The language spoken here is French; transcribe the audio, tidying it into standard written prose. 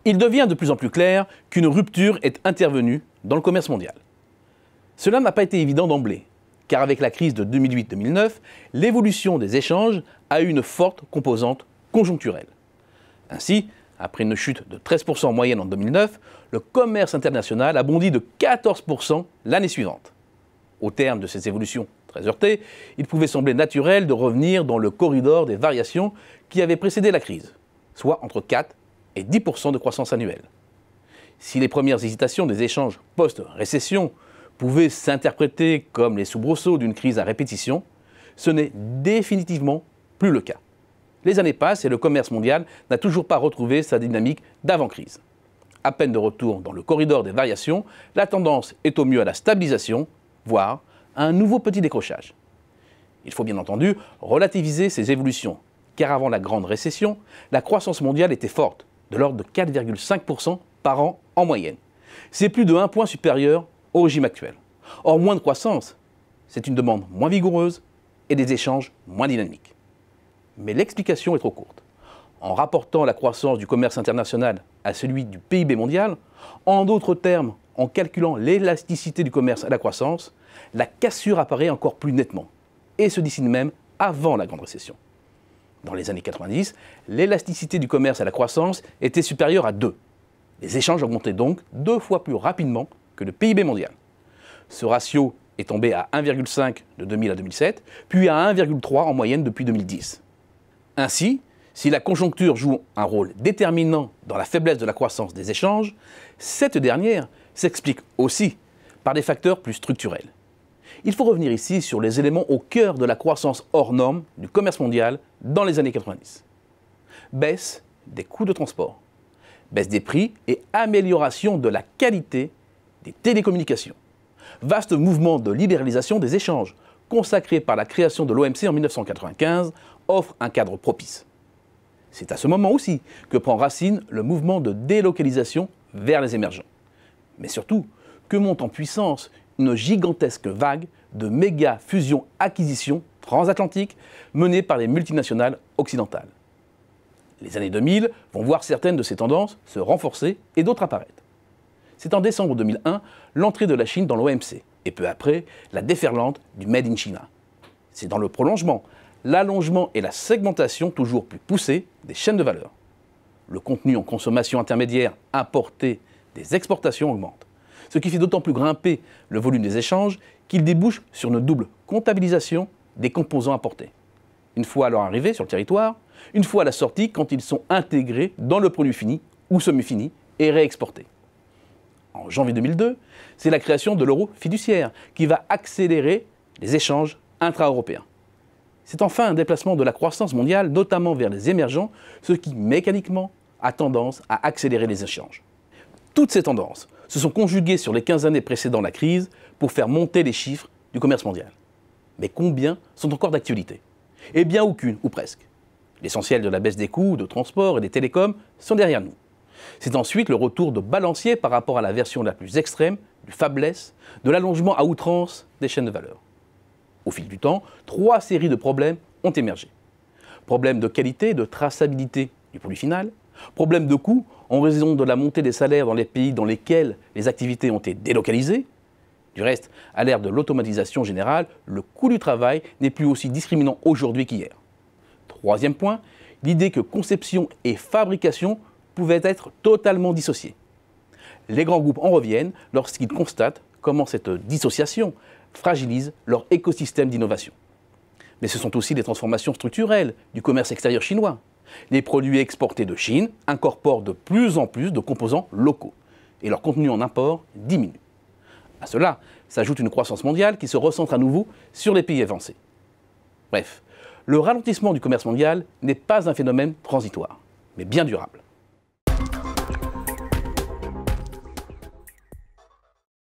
Il devient de plus en plus clair qu'une rupture est intervenue dans le commerce mondial. Cela n'a pas été évident d'emblée, car avec la crise de 2008-2009, l'évolution des échanges a eu une forte composante conjoncturelle. Ainsi, après une chute de 13% en moyenne en 2009, le commerce international a bondi de 14% l'année suivante. Au terme de ces évolutions très heurtées, il pouvait sembler naturel de revenir dans le corridor des variations qui avaient précédé la crise, soit entre 4 et 10% de croissance annuelle. Si les premières hésitations des échanges post-récession pouvaient s'interpréter comme les soubresauts d'une crise à répétition, ce n'est définitivement plus le cas. Les années passent et le commerce mondial n'a toujours pas retrouvé sa dynamique d'avant-crise. À peine de retour dans le corridor des variations, la tendance est au mieux à la stabilisation, voire à un nouveau petit décrochage. Il faut bien entendu relativiser ces évolutions, car avant la grande récession, la croissance mondiale était forte, de l'ordre de 4,5% par an en moyenne. C'est plus de 1 point supérieur au régime actuel. Or, moins de croissance, c'est une demande moins vigoureuse et des échanges moins dynamiques. Mais l'explication est trop courte. En rapportant la croissance du commerce international à celui du PIB mondial, en d'autres termes, en calculant l'élasticité du commerce à la croissance, la cassure apparaît encore plus nettement et se dessine même avant la grande récession. Dans les années 90, l'élasticité du commerce à la croissance était supérieure à 2. Les échanges augmentaient donc 2 fois plus rapidement que le PIB mondial. Ce ratio est tombé à 1,5 de 2000 à 2007, puis à 1,3 en moyenne depuis 2010. Ainsi, si la conjoncture joue un rôle déterminant dans la faiblesse de la croissance des échanges, cette dernière s'explique aussi par des facteurs plus structurels. Il faut revenir ici sur les éléments au cœur de la croissance hors norme du commerce mondial dans les années 90. Baisse des coûts de transport, baisse des prix et amélioration de la qualité des télécommunications. Vaste mouvement de libéralisation des échanges, consacré par la création de l'OMC en 1995, offre un cadre propice. C'est à ce moment aussi que prend racine le mouvement de délocalisation vers les émergents. Mais surtout, que monte en puissance une gigantesque vague de méga-fusions-acquisitions transatlantiques menées par les multinationales occidentales. Les années 2000 vont voir certaines de ces tendances se renforcer et d'autres apparaître. C'est en décembre 2001 l'entrée de la Chine dans l'OMC et peu après la déferlante du Made in China. C'est dans le prolongement, l'allongement et la segmentation toujours plus poussée des chaînes de valeur. Le contenu en consommation intermédiaire importé des exportations augmente, ce qui fait d'autant plus grimper le volume des échanges qu'il débouche sur une double comptabilisation des composants importés. Une fois à leur arrivée sur le territoire, une fois à la sortie quand ils sont intégrés dans le produit fini ou semi-fini et réexportés. En janvier 2002, c'est la création de l'euro fiduciaire qui va accélérer les échanges intra-européens. C'est enfin un déplacement de la croissance mondiale, notamment vers les émergents, ce qui mécaniquement a tendance à accélérer les échanges. Toutes ces tendances se sont conjuguées sur les 15 années précédant la crise pour faire monter les chiffres du commerce mondial. Mais combien sont encore d'actualité? Eh bien aucune, ou presque. L'essentiel de la baisse des coûts de transport et des télécoms sont derrière nous. C'est ensuite le retour de balancier par rapport à la version la plus extrême du fabless, de l'allongement à outrance des chaînes de valeur. Au fil du temps, 3 séries de problèmes ont émergé. Problème de qualité et de traçabilité du produit final, problème de coût en raison de la montée des salaires dans les pays dans lesquels les activités ont été délocalisées. Du reste, à l'ère de l'automatisation générale, le coût du travail n'est plus aussi discriminant aujourd'hui qu'hier. Troisième point, l'idée que conception et fabrication pouvaient être totalement dissociées. Les grands groupes en reviennent lorsqu'ils constatent comment cette dissociation fragilise leur écosystème d'innovation. Mais ce sont aussi des transformations structurelles du commerce extérieur chinois. Les produits exportés de Chine incorporent de plus en plus de composants locaux et leur contenu en import diminue. À cela s'ajoute une croissance mondiale qui se recentre à nouveau sur les pays avancés. Bref, le ralentissement du commerce mondial n'est pas un phénomène transitoire, mais bien durable.